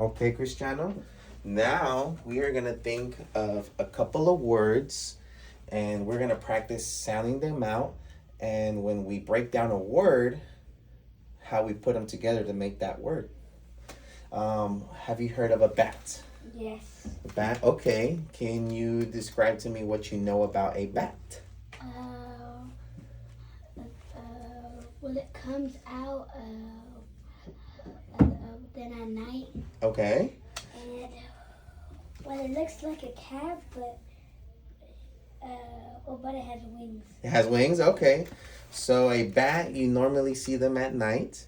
Okay, Cristiano. Now we are gonna think of a couple of words and we're gonna practice sounding them out. And when we break down a word, how we put them together to make that word. Have you heard of a bat? Yes. Bat, okay. Can you describe to me what you know about a bat? Well, it comes out then at night. Okay. And well, it looks like a cat, but but it has wings. It has wings? Okay. So a bat, you normally see them at night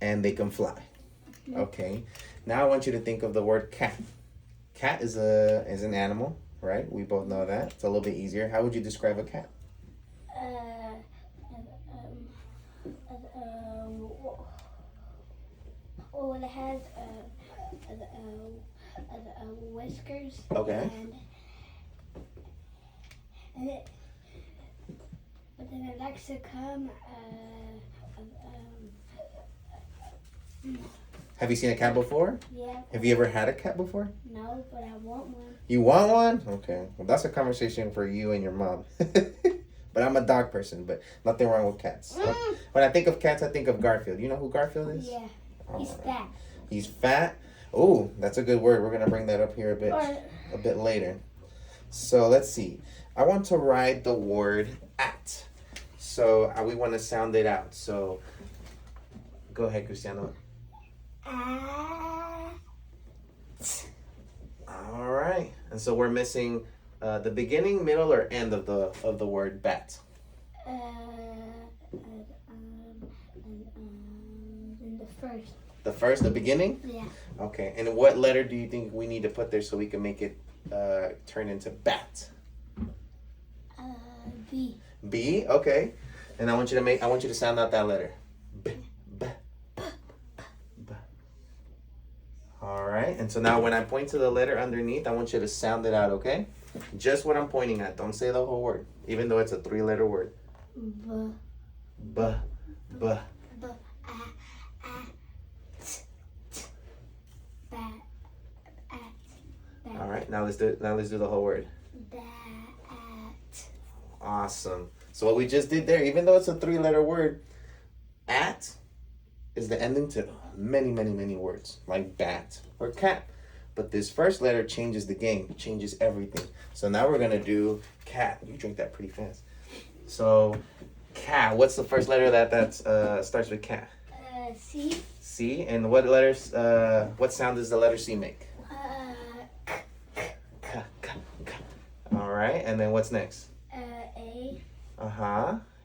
and they can fly. Mm-hmm. Okay. Now I want you to think of the word cat. Cat is an animal, right? We both know that. It's a little bit easier. How would you describe a cat? Well, it has whiskers. Okay. But then it likes to come. Have you seen a cat before? Yeah. Have you ever had a cat before? No, but I want one. You want one? Okay. Well, that's a conversation for you and your mom. But I'm a dog person, but nothing wrong with cats. When I think of cats, I think of Garfield. You know who Garfield is? Yeah. He's fat. He's fat? Oh, that's a good word. We're going to bring that up here a bit later. So let's see. I want to write the word at. So we want to sound it out. So go ahead, Cristiano. All right. And so we're missing the beginning, middle, or end of the word bat. In the first. The first, the beginning? Yeah. Okay. And what letter do you think we need to put there so we can make it turn into bat? B. B. Okay. And I want you to sound out that letter. B. B. B. All right. And so now when I point to the letter underneath, I want you to sound it out. Okay. Just what I'm pointing at. Don't say the whole word, even though it's a 3-letter word. B. B. B. All right, now let's do the whole word. Bat. Awesome. So what we just did there, even though it's a 3-letter word, at is the ending to many, many, many words like bat or cat. But this first letter changes the game, changes everything. So now we're gonna do cat. You drink that pretty fast. So cat. What's the first letter that starts with cat? C. C. And what letters? What sound does the letter C make? All right, and then what's next? A.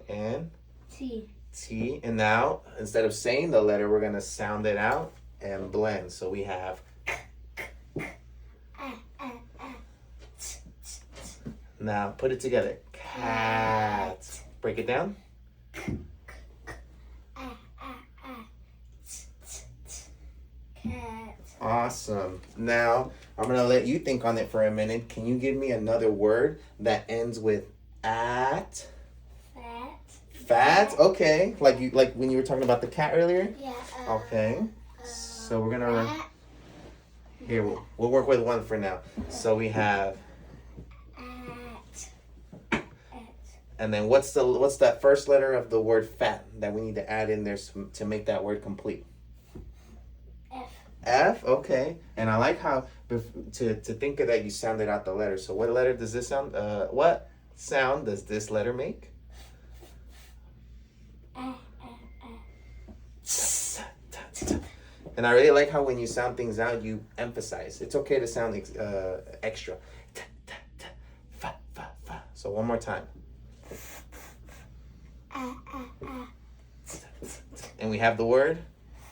And T. T. And now, instead of saying the letter, we're gonna sound it out and blend. So we have. Now put it together. Cat. Break it down. Cat. Awesome. Now I'm gonna let you think on it for a minute. Can you give me another word that ends with at? Fat. Fat. Okay. Like when you were talking about the cat earlier. Yeah. Okay. So we're gonna here we'll work with one for now. So we have. And then what's that first letter of the word fat that we need to add in there to make that word complete? F. F, okay. And I like how to think of that you sounded out the letter. So what letter does this sound? What sound does this letter make? And I really like how when you sound things out, you emphasize. It's okay to sound extra. Fa, fa, fa. So one more time. And we have the word?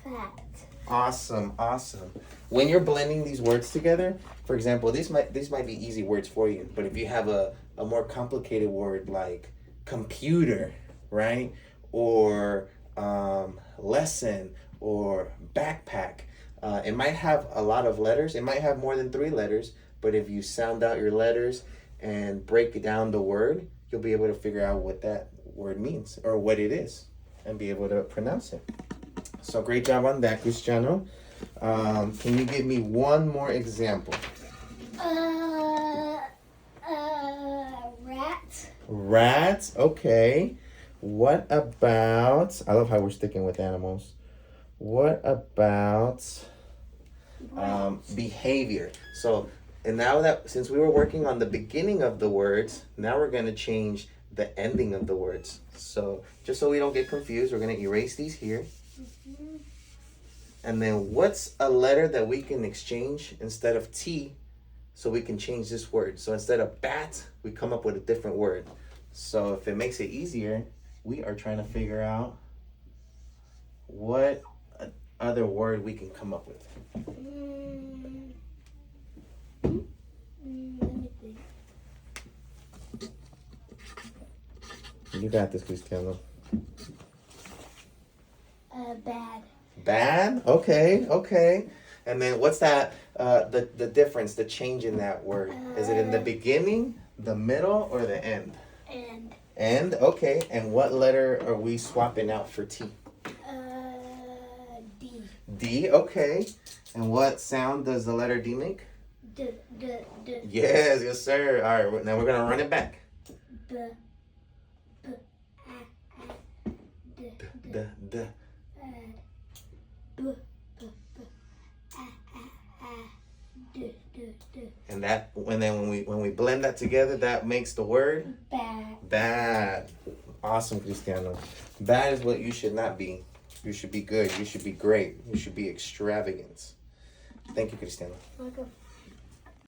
Fat. Awesome, awesome. When you're blending these words together, for example, these might be easy words for you, but if you have a more complicated word like computer, right? Or lesson or backpack, it might have a lot of letters. It might have more than 3 letters, but if you sound out your letters and break down the word, you'll be able to figure out what that word means or what it is and be able to pronounce it. So great job on that, Cristiano. Can you give me one more example? Rat. Rats, okay. What about, I love how we're sticking with animals. What about behavior? So, and now that, since we were working on the beginning of the words, now we're going to change the ending of the words. So, just so we don't get confused, we're going to erase these here. Mm-hmm. And then what's a letter that we can exchange instead of T so we can change this word? So instead of bat, we come up with a different word. So if it makes it easier, we are trying to figure out what other word we can come up with. Let me think. You got this, Cristiano. Bad. Bad? Okay. And then what's that, the difference, the change in that word? Is it in the beginning, the middle, or the end? And. End, okay. And what letter are we swapping out for T? D. D, okay. And what sound does the letter D make? D. Yes, sir. All right, now we're going to run it back. B. D. B. And that, and then when we blend that together, that makes the word Bad. bad. Awesome, Cristiano. Bad is what you should not be. You should be good. You should be great. You should be extravagant. Thank you, Cristiano. Welcome.